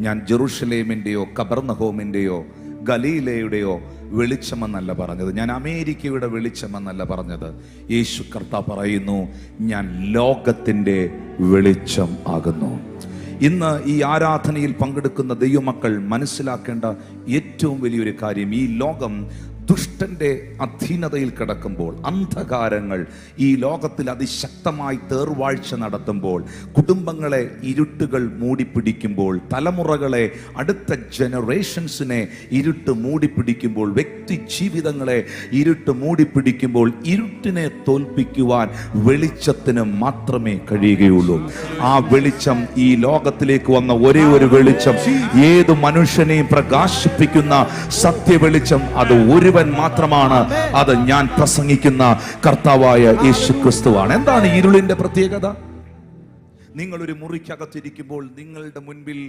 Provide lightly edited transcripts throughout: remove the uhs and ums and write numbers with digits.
ഞാൻ ജെറുസലേമിൻ്റെയോ കബർനഹോമിൻ്റെയോ ഗലീലയുടെയോ വെളിച്ചമെന്നല്ല പറഞ്ഞത്. ഞാൻ അമേരിക്കയുടെ വെളിച്ചമെന്നല്ല പറഞ്ഞത്. യേശു കർത്താവ് പറയുന്നു, ഞാൻ ലോകത്തിൻ്റെ വെളിച്ചം ആകുന്നു. ഇന്ന് ഈ ആരാധനയിൽ പങ്കെടുക്കുന്ന ദൈവമക്കൾ മനസ്സിലാക്കേണ്ട ഏറ്റവും വലിയൊരു കാര്യം, ഈ ലോകം ദുഷ്ടന്റെ അധീനതയിൽ കിടക്കുമ്പോൾ, അന്ധകാരങ്ങൾ ഈ ലോകത്തിൽ അതിശക്തമായി തേർവാഴ്ച നടത്തുമ്പോൾ, കുടുംബങ്ങളെ ഇരുട്ടുകൾ മൂടിപ്പിടിക്കുമ്പോൾ, തലമുറകളെ, അടുത്ത ജനറേഷൻസിനെ ഇരുട്ട് മൂടിപ്പിടിക്കുമ്പോൾ, വ്യക്തി ജീവിതങ്ങളെ ഇരുട്ട് മൂടിപ്പിടിക്കുമ്പോൾ, ഇരുട്ടിനെ തോൽപ്പിക്കുവാൻ വെളിച്ചത്തിന് മാത്രമേ കഴിയുകയുള്ളൂ. ആ വെളിച്ചം, ഈ ലോകത്തിലേക്ക് വന്ന ഒരേ ഒരു വെളിച്ചം, ഏത് മനുഷ്യനെയും പ്രകാശിപ്പിക്കുന്ന സത്യവെളിച്ചം, അത് ഒരുവൻ മാത്രമാണ്. അത് ഞാൻ പ്രസംഗിക്കുന്ന കർത്താവായ യേശു ക്രിസ്തുവാണ്. എന്താണ് ഇരുളിന്റെ പ്രത്യേകത? നിങ്ങൾ ഒരു മുറിക്കകത്തിരിക്കുമ്പോൾ നിങ്ങളുടെ മുൻപിൽ,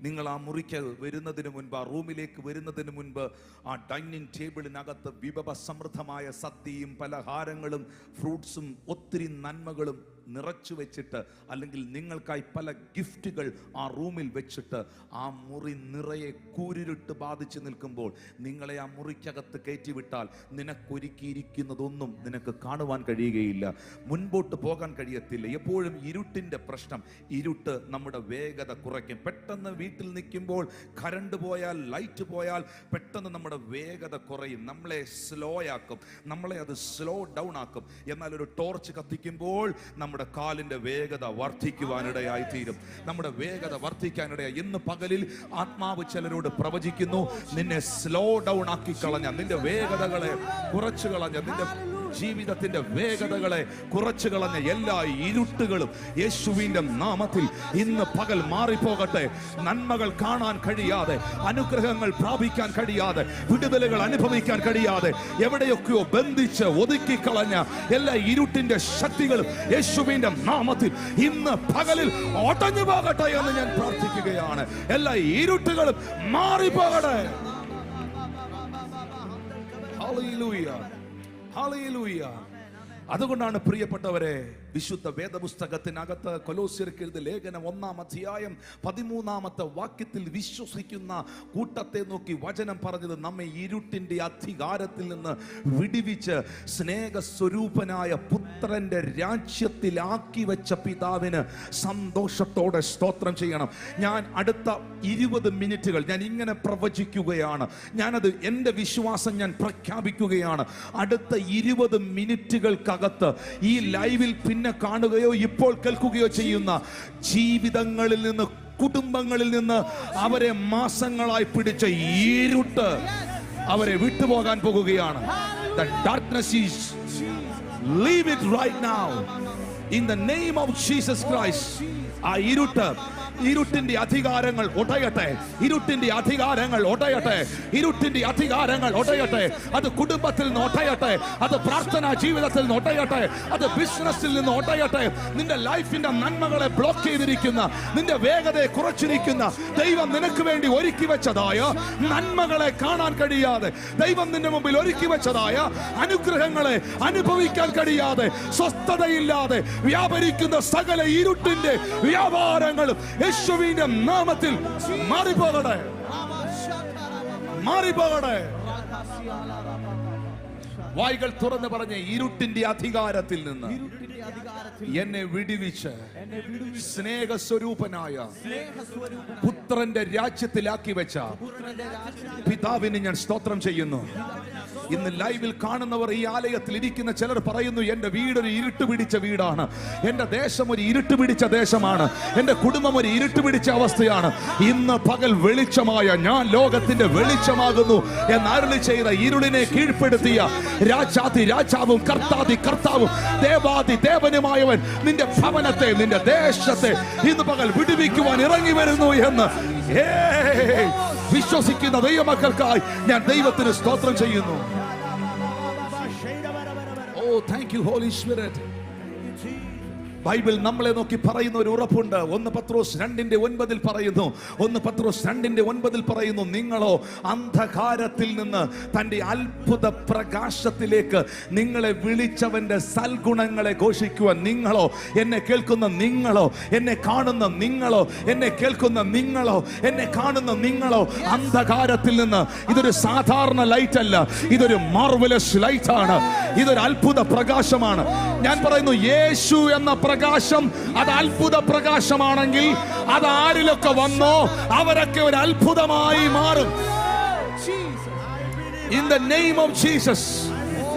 നിങ്ങൾ ആ മുറിക്ക് വരുന്നതിന് മുൻപ്, ആ റൂമിലേക്ക് വരുന്നതിന് മുൻപ്, ആ ഡൈനിങ് ടേബിളിനകത്ത് വിഭവ സമൃദ്ധമായ സദ്യയും പലഹാരങ്ങളും ഫ്രൂട്ട്സും ഒത്തിരി നന്മകളും നിറച്ചു വെച്ചിട്ട്, അല്ലെങ്കിൽ നിങ്ങൾക്കായി പല ഗിഫ്റ്റുകൾ ആ റൂമിൽ വെച്ചിട്ട്, ആ മുറി നിറയെ കൂരിരുട്ട് ബാധിച്ചു നിൽക്കുമ്പോൾ നിങ്ങളെ ആ മുറിക്കകത്ത് കയറ്റിവിട്ടാൽ നിനക്കൊരുക്കിയിരിക്കുന്നതൊന്നും നിനക്ക് കാണുവാൻ കഴിയുകയില്ല, മുൻപോട്ട് പോകാൻ കഴിയത്തില്ല. എപ്പോഴും ഇരുട്ടിൻ്റെ പ്രശ്നം, ഇരുട്ട് നമ്മുടെ വേഗത കുറയ്ക്കും. പെട്ടെന്ന് വീട്ടിൽ നിൽക്കുമ്പോൾ കറണ്ട് പോയാൽ, ലൈറ്റ് പോയാൽ പെട്ടെന്ന് നമ്മുടെ വേഗത കുറയും, നമ്മളെ സ്ലോ ആക്കും, നമ്മളെ അത് സ്ലോ ഡൗൺ ആക്കും. എന്നാൽ ഒരു ടോർച്ച് കത്തിക്കുമ്പോൾ നമ്മുടെ കാലിന്റെ വേഗത വർദ്ധിക്കുവാനിടയായി തീരും, നമ്മുടെ വേഗത വർദ്ധിക്കാനിടയായി. ഇന്ന് പകലിൽ ആത്മാവ് ചിലരോട് പ്രവചിക്കുന്നു, നിന്നെ സ്ലോ ഡൗൺ ആക്കി കളഞ്ഞ, നിന്റെ വേഗതകളെ കുറച്ചു കളഞ്ഞ, നിന്റെ ജീവിതത്തിന്റെ വേഗതകളെ കുറച്ചു കളഞ്ഞ എല്ലാ ഇരുട്ടുകളും യേശുവിന്റെ നാമത്തിൽ ഇന്ന് പകൽ മാറിപ്പോകട്ടെ. നന്മകൾ കാണാൻ കഴിയാതെ, അനുഗ്രഹങ്ങൾ പ്രാപിക്കാൻ കഴിയാതെ, വിടുതലുകൾ അനുഭവിക്കാൻ കഴിയാതെ എവിടെയൊക്കെയോ ബന്ധിച്ച് ഒതുക്കിക്കളഞ്ഞ എല്ലാ ഇരുട്ടിന്റെ ശക്തികളും യേശുവിന്റെ നാമത്തിൽ ഇന്ന് പകലിൽ ഒടഞ്ഞു പോകട്ടെ എന്ന് ഞാൻ പ്രാർത്ഥിക്കുകയാണ്. എല്ലാ ഇരുട്ടുകളും മാറിപ്പോകട്ടെ. Hallelujah, hallelujah. അതുകൊണ്ടാണ് പ്രിയപ്പെട്ടവരെ, വിശുദ്ധ വേദപുസ്തകത്തിനകത്ത് കൊലോസ്യർക്ക് എഴുതിയ ലേഖനം 1-ാം അധ്യായം 13-ാമത്തെ വാക്യത്തിൽ വിശ്വസിക്കുന്ന കൂട്ടത്തെ നോക്കി വചനം പറഞ്ഞത്, നമ്മെ ഇരുട്ടിന്റെ അധികാരത്തിൽ നിന്ന് വിടുവിച്ച് സ്നേഹസ്വരൂപനായ പുത്രന്റെ രാജ്യത്തിലാക്കി വെച്ച പിതാവിന് സന്തോഷത്തോടെ സ്തോത്രം ചെയ്യണം. ഞാൻ അടുത്ത 20 മിനിറ്റുകൾ ഞാൻ ഇങ്ങനെ പ്രവചിക്കുകയാണ്. ഞാനത് എൻ്റെ വിശ്വാസം ഞാൻ പ്രഖ്യാപിക്കുകയാണ്. അടുത്ത 20 മിനിറ്റുകൾക്കകത്ത് ഈ ലൈവിൽ പിന്നെ കാണുകയോ ഇപ്പോൾ കേൾക്കുകയോ ചെയ്യുന്ന ജീവിതങ്ങളിൽ നിന്ന്, കുടുംബങ്ങളിൽ നിന്ന് അവരെ മാസങ്ങളായി പിടിച്ച ഇരുട്ട് അവരെ വിട്ടുപോകാൻ പോകുകയാണ്. The darkness is leave it right now in the name of Jesus Christ. ആ ഇരുട്ടിന്റെ അധികാരങ്ങൾ ഒടയട്ടെ, ഇരുട്ടിന്റെ അധികാരങ്ങൾ ഒടയട്ടെ, ഇരുട്ടിന്റെ അധികാരങ്ങൾ ഒടയട്ടെ. അത് കുടുംബത്തിൽ നിന്ന് ഒടയട്ടെ, അത് പ്രാർത്ഥനാ ജീവിതത്തിൽ നിന്ന് ഒടയട്ടെ, അത് ബിസിനസ്സിൽ നിന്ന് ഒടയട്ടെ. നിന്റെ ലൈഫിന്റെ നന്മകളെ ബ്ലോക്ക് ചെയ്തിരിക്കുന്ന, നിന്റെ വേഗതയെ കുറച്ചിരിക്കുന്ന, ദൈവം നിനക്ക് വേണ്ടി ഒരുക്കി വെച്ചതായ നന്മകളെ കാണാൻ കഴിയാതെ, ദൈവം നിന്റെ മുമ്പിൽ ഒരുക്കി വെച്ചതായ അനുഗ്രഹങ്ങളെ അനുഭവിക്കാൻ കഴിയാതെ, സ്വസ്ഥതയില്ലാതെ വ്യാപരിക്കുന്ന സകല ഇരുട്ടിന്റെ വ്യാപാരങ്ങളും യേശുവിന്റെ നാമത്തിൽ മാറിപ്പോകട്ടെ, മാറിപ്പോകട്ടെ. വായ്കൾ തുറന്ന് പറഞ്ഞ്, ഇരുട്ടിന്റെ അധികാരത്തിൽ നിന്ന് എന്നെ വിടുവിച്ച് സ്നേഹസ്വരൂപനായ പുത്രന്റെ രാജ്യത്തിലാക്കി വെച്ച പിതാവിന് ഞാൻ സ്തോത്രം ചെയ്യുന്നു. ഇന്ന് ലൈവിൽ കാണുന്നവർ, ഈ ആലയത്തിൽ ഇരിക്കുന്ന ചിലർ പറയുന്നു, എന്റെ വീടൊരു ഇരുട്ട് പിടിച്ച വീടാണ്, എന്റെ ദേശം ഒരു ഇരുട്ട് പിടിച്ച ദേശമാണ്, എന്റെ കുടുംബം ഒരു ഇരുട്ട് പിടിച്ച അവസ്ഥയാണ്. ഇന്ന് പകൽ വെളിച്ചമായ ഞാൻ ലോകത്തിന്റെ വെളിച്ചമാകുന്നു എന്ന് അരുളി ചെയ്ത, ഇരുളിനെ കീഴ്പ്പെടുത്തിയ രാജാതി രാജാവും കർത്താതി കർത്താവും ദേവാതി ദേവനുമായവൻ നിന്റെ ഭവനത്തെ, നിന്റെ ദേശത്തെ ഇന്ന് പകൽ വിടുവിക്കുവാൻ ഇറങ്ങി വരുന്നു എന്ന് വിശ്വസിക്കുന്ന ദൈവമക്കൾക്കായി ഞാൻ ദൈവത്തിന് സ്തോത്രം ചെയ്യുന്നു. Oh, thank you, Holy Spirit. Bible നമ്മളെ നോക്കി പറയുന്ന ഒരു ഉറപ്പുണ്ട്. 1 പത്രോസ് 2:9 പറയുന്നു, 1 പത്രോസ് 2:9 പറയുന്നു, നിങ്ങളോ അന്ധകാരത്തിൽ നിന്ന് തന്റെ അത്ഭുത പ്രകാശത്തിലേക്ക് നിങ്ങളെ വിളിച്ചവന്റെ സൽഗുണങ്ങളെ ഘോഷിക്കുവാൻ. നിങ്ങളോ, എന്നെ കേൾക്കുന്ന നിങ്ങളോ, എന്നെ കാണുന്ന നിങ്ങളോ, എന്നെ കേൾക്കുന്ന നിങ്ങളോ, എന്നെ കാണുന്ന നിങ്ങളോ അന്ധകാരത്തിൽ നിന്ന്. ഇതൊരു സാധാരണ ലൈറ്റ് അല്ല, ഇതൊരു മാർവലസ് ലൈറ്റ് ആണ്, ഇതൊരു അത്ഭുത പ്രകാശമാണ്. ഞാൻ പറയുന്നു, യേശു എന്ന പ്രകാശം അത് അത്ഭുത പ്രകാശമാണെങ്കിൽ അത് ആരിലൊക്കെ വന്നോ അവരൊക്കെ ഒരു അത്ഭുതമായി മാറും. In the name of Jesus,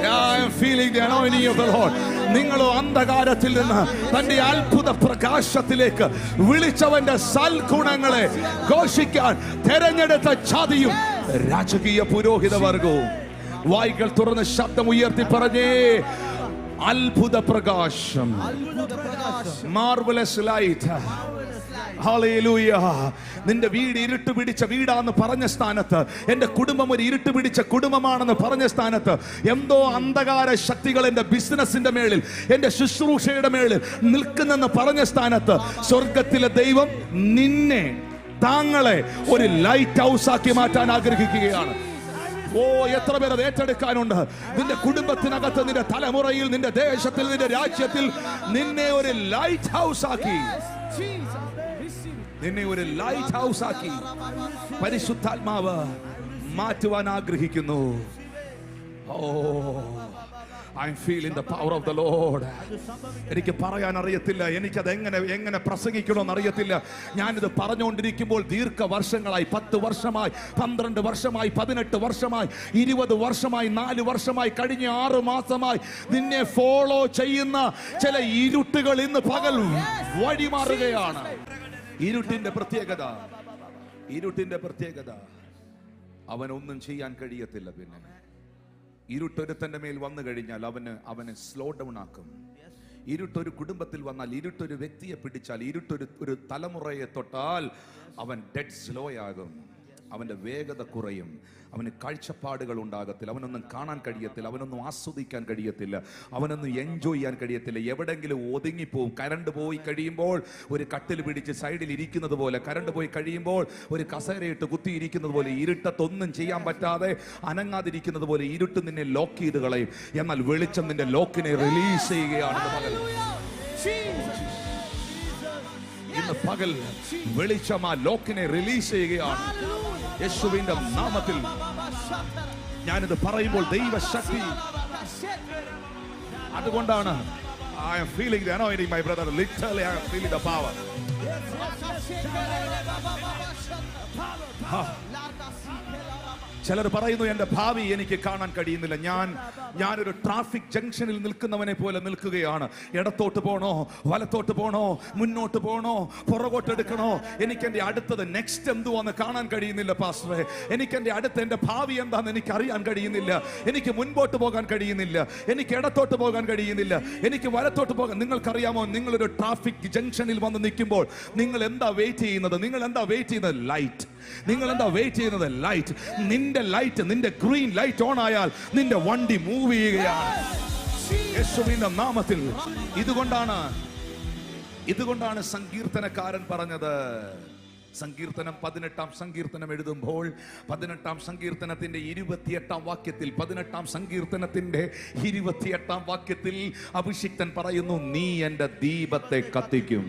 I am feeling the anointing of the Lord. നിങ്ങളോ അന്ധകാരത്തിൽ നിന്ന് തന്റെ അത്ഭുത പ്രകാശത്തിലേക്ക് വിളിച്ചവന്റെ സൽഗുണങ്ങളെ ഘോഷിക്കാൻ തെരഞ്ഞെടുത്ത ജാതിയും രാജകീയ പുരോഹിത വർഗവും. വായികൾ തുറന്ന് ശബ്ദം ഉയർത്തി പറഞ്ഞേ, അത്ഭുത പ്രകാശം, മാർവലസ് ലൈറ്റ്. ഹല്ലേലൂയ. നിന്റെ വീട് ഇരുട്ട് പിടിച്ച വീടാന്ന് പറഞ്ഞ സ്ഥാനത്ത്, എന്റെ കുടുംബം ഒരു ഇരുട്ട് പിടിച്ച കുടുംബമാണെന്ന് പറഞ്ഞ സ്ഥാനത്ത്, എന്തോ അന്ധകാര ശക്തികൾ എന്റെ ബിസിനസിന്റെ മേളിൽ, എന്റെ ശുശ്രൂഷയുടെ മേളിൽ നിൽക്കുന്നെന്ന് പറഞ്ഞ സ്ഥാനത്ത്, സ്വർഗത്തിലെ ദൈവം നിന്നെ, താങ്കളെ ഒരു ലൈറ്റ് ഹൗസ് ആക്കി മാറ്റാൻ ആഗ്രഹിക്കുകയാണ്. ഓ, എത്ര പേർ അത് ഏറ്റെടുക്കാനുണ്ട്? നിന്റെ കുടുംബത്തിനകത്ത്, നിന്റെ തലമുറയിൽ, നിന്റെ ദേശത്തിൽ, നിന്റെ രാജ്യത്തിൽ നിന്നെ ഒരു ലൈറ്റ് ഹൗസ് ആക്കി, നിന്നെ ഒരു ലൈറ്റ് ഹൗസ് ആക്കി പരിശുദ്ധാത്മാവ് മാറ്റുവാൻ ആഗ്രഹിക്കുന്നു. ഓ, I'm feeling the power of the Lord. എനിക്ക് പറയാൻ അറിയത്തില്ല, എനിക്കത് എങ്ങനെ പ്രസംഗിക്കണമെന്ന് അറിയത്തില്ല. ഞാനിത് പറഞ്ഞുകൊണ്ടിരിക്കുമ്പോൾ ദീർഘവർഷങ്ങളായി, 10 വർഷമായി, 12 വർഷമായി, 18 വർഷമായി, 20 വർഷമായി, 4 വർഷമായി, കഴിഞ്ഞ 6 മാസമായി നിന്നെ ഫോളോ ചെയ്യുന്ന ചില ഇരുട്ടുകൾ ഇന്ന് പകൽ വഴിമാറുകയാണ്. ഇരുട്ടിന്റെ പ്രത്യേകത അവനൊന്നും ചെയ്യാൻ കഴിയത്തില്ല. പിന്നെ ഇരുട്ടൊരുത്തന്റെ മേൽ വന്നു കഴിഞ്ഞാൽ അവന് സ്ലോ ഡൗൺ ആക്കും. ഇരുട്ടൊരു കുടുംബത്തിൽ വന്നാൽ, ഇരുട്ടൊരു വ്യക്തിയെ പിടിച്ചാൽ, ഇരുട്ടൊരു തലമുറയെ തൊട്ടാൽ അവൻ ഡെഡ് സ്ലോ ആകും. അവന്റെ വേഗത കുറയും, അവന് കാഴ്ചപ്പാടുകൾ ഉണ്ടാകത്തില്ല, അവനൊന്നും കാണാൻ കഴിയത്തില്ല, അവനൊന്നും ആസ്വദിക്കാൻ കഴിയത്തില്ല, അവനൊന്നും എൻജോയ് ചെയ്യാൻ കഴിയത്തില്ല. എവിടെങ്കിലും ഒതുങ്ങിപ്പോവും. കരണ്ട് പോയി കഴിയുമ്പോൾ ഒരു കട്ടിൽ പിടിച്ച് സൈഡിൽ ഇരിക്കുന്നത് പോലെ, കരണ്ട് പോയി കഴിയുമ്പോൾ ഒരു കസേരയിട്ട് കുത്തിയിരിക്കുന്നത് പോലെ, ഇരുട്ടത്തൊന്നും ചെയ്യാൻ പറ്റാതെ അനങ്ങാതിരിക്കുന്നത് പോലെ ഇരുട്ട് നിന്നെ ലോക്ക് ചെയ്ത് കളയും. എന്നാൽ വെളിച്ചം നിന്റെ ലോക്കിനെ റിലീസ് ചെയ്യുകയാണ്. ഇന്ന് പകൽ വെളിച്ചം ആ ലോക്കിനെ റിലീസ് ചെയ്യുകയാണ് യേശുവിന്റെ നാമത്തിൽ. ഞാനിത് പറയുമ്പോൾ ദൈവശക്തി, അതുകൊണ്ടാണ് I am feeling the anointing, my brother. Literally I am feeling the power. ചിലർ പറയുന്നു, എന്റെ ഭാവി എനിക്ക് കാണാൻ കഴിയുന്നില്ല. ഞാനൊരു ട്രാഫിക് ജംഗ്ഷനിൽ നിൽക്കുന്നവനെ പോലെ നിൽക്കുകയാണ്. ഇടത്തോട്ട് പോണോ, വലത്തോട്ട് പോണോ, മുന്നോട്ട് പോണോ, പുറകോട്ട് എടുക്കണോ, എനിക്ക് എന്റെ അടുത്തത് നെക്സ്റ്റ് എന്തുവാന്ന് കാണാൻ കഴിയുന്നില്ല പാസ്റ്ററെ. എനിക്ക് എന്റെ അടുത്ത എന്റെ ഭാവി എന്താന്ന് എനിക്ക് അറിയാൻ കഴിയുന്നില്ല. എനിക്ക് മുൻപോട്ട് പോകാൻ കഴിയുന്നില്ല, എനിക്ക് ഇടത്തോട്ട് പോകാൻ കഴിയുന്നില്ല, എനിക്ക് വലത്തോട്ട് പോകാൻ. നിങ്ങൾക്കറിയാമോ, നിങ്ങളൊരു ട്രാഫിക് ജംഗ്ഷനിൽ വന്ന് നിൽക്കുമ്പോൾ നിങ്ങൾ എന്താ വെയിറ്റ് ചെയ്യുന്നത്? നിങ്ങൾ എന്താ വെയിറ്റ് ചെയ്യുന്നത്? ലൈറ്റ്. നിങ്ങൾ എന്താ വെയിറ്റ് ചെയ്യുന്നത്? ലൈറ്റ്. നിന്റെ ലൈറ്റ്, നിന്റെ ഗ്രീൻ ലൈറ്റ് ഓൺ ആയാൽ നിന്റെ വണ്ടി മൂവ് ചെയ്യുകയാണ് യേശുവിന്റെ നാമത്തിൽ. ഇതുകൊണ്ടാണ് സങ്കീർത്തനക്കാരൻ പറഞ്ഞത്. സങ്കീർത്തനം 18-ാം സങ്കീർത്തനം എഴുതുമ്പോൾ 18-ാം സങ്കീർത്തനത്തിന്റെ 28-ാം വാക്യത്തിൽ, 18-ാം സങ്കീർത്തനത്തിന്റെ 28-ാം വാക്യത്തിൽ അഭിഷിക്തൻ പറയുന്നു, നീ എന്റെ ദീപത്തെ കത്തിക്കും.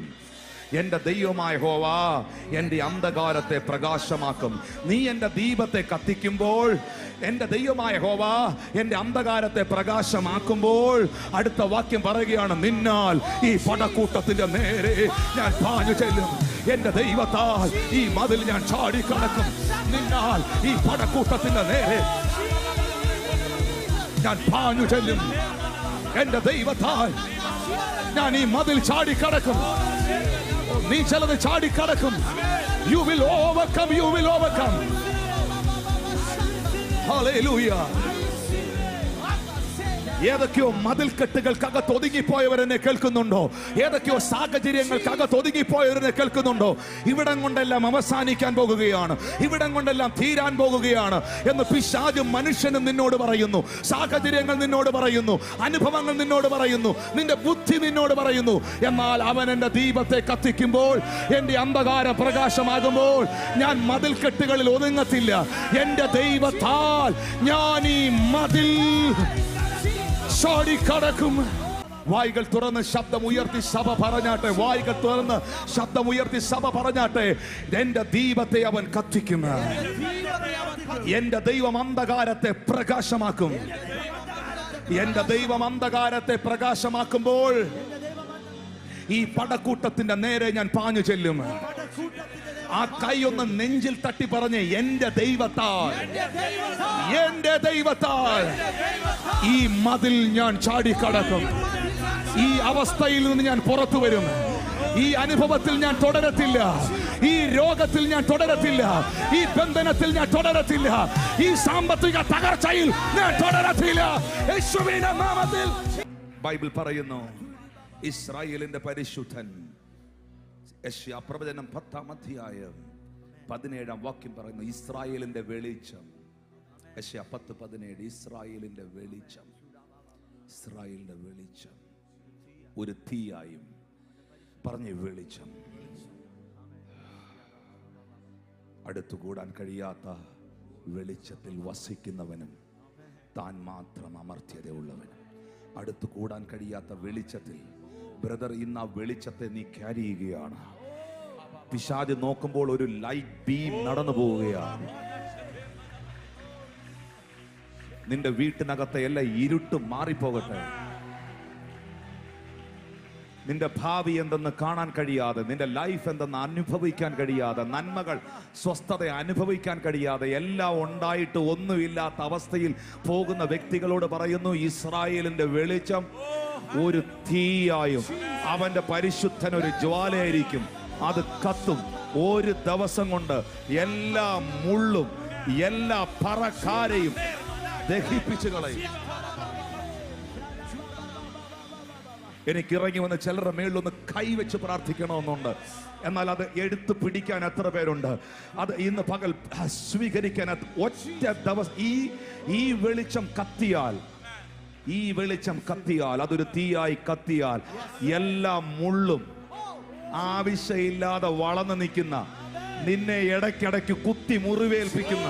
എന്റെ ദൈവമായ യഹോവാ എന്റെ അന്ധകാരത്തെ പ്രകാശമാക്കും. നീ എന്റെ ദീപത്തെ കത്തിക്കുമ്പോൾ, എന്റെ ദൈവമായ യഹോവാ എന്റെ അന്ധകാരത്തെ പ്രകാശമാക്കുമ്പോൾ, അടുത്ത വാക്യം പറയുകയാണ്, നിന്നാൽ ഈ പടക്കൂട്ടത്തിന്റെ നേരെ ഞാൻ പാഞ്ഞു ചെല്ലും. എന്റെ ദൈവത്താൽ ഈ മതിൽ ഞാൻ ചാടിക്കടക്കും. നിന്നാൽ ഈ പടക്കൂട്ടത്തിന്റെ നേരെ ഞാൻ പാഞ്ഞു ചെല്ലും. എന്റെ ദൈവത്താൽ ഞാൻ ഈ മതിൽ ചാടിക്കടക്കും. നീ ചിലത് ചാടിക്കടക്കും. You will overcome, you will overcome. Hallelujah. ഏതൊക്കെയോ മതിൽക്കെട്ടുകൾക്കകത്ത് ഒതുങ്ങിപ്പോയവരെന്നെ കേൾക്കുന്നുണ്ടോ? ഏതൊക്കെയോ സാഹചര്യങ്ങൾക്കകത്ത് ഒതുങ്ങിപ്പോയവരെന്നെ കേൾക്കുന്നുണ്ടോ? ഇവിടം കൊണ്ടെല്ലാം അവസാനിക്കാൻ പോകുകയാണ്, ഇവിടം കൊണ്ടെല്ലാം തീരാൻ പോകുകയാണ് എന്ന് പിശാചും മനുഷ്യനും നിന്നോട് പറയുന്നു. സാഹചര്യങ്ങൾ നിന്നോട് പറയുന്നു, അനുഭവങ്ങൾ നിന്നോട് പറയുന്നു, നിന്റെ ബുദ്ധി നിന്നോട് പറയുന്നു. എന്നാൽ അവൻ എന്റെ ദീപത്തെ കത്തിക്കുമ്പോൾ, എന്റെ അന്ധകാര പ്രകാശമാകുമ്പോൾ ഞാൻ മതിൽക്കെട്ടുകളിൽ ഒതുങ്ങത്തില്ല. എന്റെ ദൈവത്താൽ ഞാൻ ഈ മതിൽ ചാടിക്കടക്കും. വായികൾ തുറന്ന് ശബ്ദം ഉയർത്തി സഭ പറഞ്ഞാട്ടെ. വായികൾ തുറന്ന് ശബ്ദം ഉയർത്തി സഭ പറഞ്ഞാട്ടെ. എന്റെ ദീപത്തെ അവൻ കത്തിക്കും. എന്റെ ദൈവം അന്ധകാരത്തെ പ്രകാശമാക്കും. എന്റെ ദൈവം അന്ധകാരത്തെ പ്രകാശമാക്കുമ്പോൾ ഈ പടക്കൂട്ടത്തിന്റെ നേരെ ഞാൻ പാഞ്ഞു ചെല്ലും. ആ കൈ ഒന്ന് നെഞ്ചിൽ തട്ടി പറഞ്ഞ്, എന്റെ ദൈവത്താൽ, എന്റെ ദൈവത്താൽ ഈ മതിൽ ഞാൻ ചാടിക്കടക്കും. ഈ അവസ്ഥയിൽ നിന്ന് ഞാൻ പുറത്തു വരും. ഈ അനുഭവത്തിൽ ഞാൻ തുടരത്തില്ല. ഈ രോഗത്തിൽ ഞാൻ തുടരത്തില്ല. ഈ ബന്ധനത്തിൽ ഞാൻ തുടരത്തില്ല. ഈ സാമ്പത്തിക തകർച്ചയിൽ ഞാൻ തുടരത്തില്ല. യേശുവിന്റെ നാമത്തിൽ. ബൈബിൾ പറയുന്നു, ഇസ്രായേലിന്റെ പരിശുദ്ധൻ. യെശയ്യാ പ്രവചനം 10-ാം അധ്യായം 17-ാം വാക്യം പറയുന്നു, ഇസ്രായേലിന്റെ വെളിച്ചം. യെശയ്യാ 10:17. ഇസ്രായേലിന്റെ വെളിച്ചം, ഇസ്രായേലിന്റെ വെളിച്ചം ഒരു തീയായും. പറഞ്ഞ് വെളിച്ചം. അടുത്തുകൂടാൻ കഴിയാത്ത വെളിച്ചത്തിൽ വസിക്കുന്നവനും താൻ മാത്രം അമർത്യതയുള്ളവനും. അടുത്തുകൂടാൻ കഴിയാത്ത വെളിച്ചത്തിൽ, ബ്രദർ, ഇന്ന് ആ വെളിച്ചത്തെ നീ ക്യാരി ചെയ്യുകയാണ്. പിശാച് നോക്കുമ്പോൾ ഒരു ലൈറ്റ് ബീം നടന്നു പോവുകയാണ്. നിന്റെ വീട്ടിനകത്തെ എല്ലാ ഇരുട്ടും മാറിപ്പോകട്ടെ. നിന്റെ ഭാവി എന്തെന്ന് കാണാൻ കഴിയാതെ, നിന്റെ ലൈഫ് എന്തെന്ന് അനുഭവിക്കാൻ കഴിയാതെ, നന്മകൾ, സ്വസ്ഥത അനുഭവിക്കാൻ കഴിയാതെ, എല്ലാം ഉണ്ടായിട്ട് ഒന്നുമില്ലാത്ത അവസ്ഥയിൽ പോകുന്ന വ്യക്തികളോട് പറയുന്നു, ഇസ്രായേലിന്റെ വെളിച്ചം ഒരു തീയായും അവന്റെ പരിശുദ്ധൻ ഒരു ജ്വാലയായിരിക്കും. അത് കത്തും. ഒരു ദിവസം കൊണ്ട് എല്ലാ മുള്ളും എല്ലാ പറക്കാരെയും ദഹിപ്പിച്ചു കളയും. എനിക്ക് ഇറങ്ങി വന്ന് ചിലരുടെ മേളിലൊന്ന് കൈവച്ച് പ്രാർത്ഥിക്കണമെന്നുണ്ട്. എന്നാൽ അത് എടുത്തു പിടിക്കാൻ എത്ര പേരുണ്ട്? അത് ഇന്ന് പകൽ സ്വീകരിക്കാൻ ഒറ്റ ദിവസം ഈ വെളിച്ചം കത്തിയാൽ, ഈ വെളിച്ചം കത്തിയാൽ, അതൊരു തീയായി കത്തിയാൽ, എല്ലാ മുള്ളും ആവശ്യമില്ലാതെ വളർന്നു നിൽക്കുന്ന, നിന്നെ ഇടയ്ക്കിടയ്ക്ക് കുത്തി മുറിവേൽപ്പിക്കുന്ന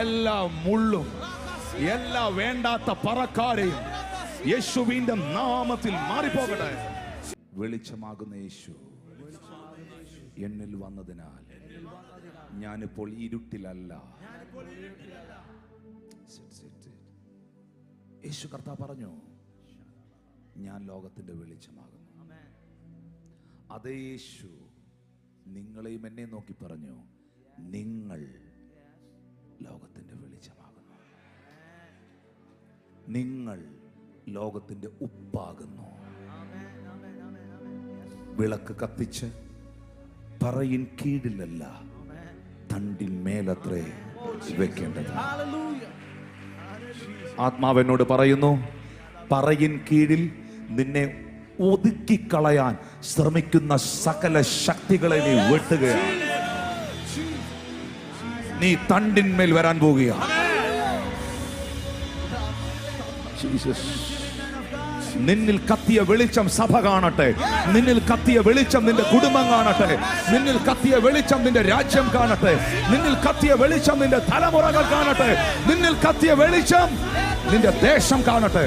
എല്ലാ മുള്ളും, എല്ലാ വേണ്ടാത്ത പറക്കാരെയും യേശുവിന്റെ നാമത്തിൽ മാറിപ്പോകട്ടെ. വെളിച്ചമാകുന്ന യേശു എന്നിൽ വന്നതിനാൽ ഞാനിപ്പോൾ ഇരുട്ടിലല്ല. യേശു കർത്താവ് പറഞ്ഞു, ഞാൻ ലോകത്തിന്റെ വെളിച്ചമാകുന്നു. അതേ യേശു നിങ്ങളെയും എന്നെ നോക്കി പറഞ്ഞു, നിങ്ങൾ ലോകത്തിന്റെ വെളിച്ചമാകുന്നു. നിങ്ങൾ ലോകത്തിന്റെ ഉപ്പാകുന്നു. വിളക്ക് കത്തിച്ച് പറയിൻ കീഴിലല്ല, തണ്ടിൻ മേലത്രേ വെക്കേണ്ടത്. ആത്മാവെന്നോട് പറയുന്നു, പറയിൻ കീഴിൽ നിന്നെ ഒതുക്കിക്കളയാൻ ശ്രമിക്കുന്ന സകല ശക്തികളെ നീ വെട്ടുകയാണ്. നീ തണ്ടിന്മേൽ വരാൻ പോവുകയാണ്. നിന്നിൽ കത്തിയ വെളിച്ചം സഭ കാണട്ടെ. നിന്നിൽ കത്തിയ വെളിച്ചം നിന്റെ കുടുംബം കാണട്ടെ. നിന്നിൽ കത്തിയ വെളിച്ചം നിന്റെ രാജ്യം കാണട്ടെ. നിന്നിൽ കത്തിയ വെളിച്ചം നിന്റെ തലമുറകൾ കാണട്ടെ. നിന്നിൽ കത്തിയ വെളിച്ചം നിന്റെ ദേശം കാണട്ടെ.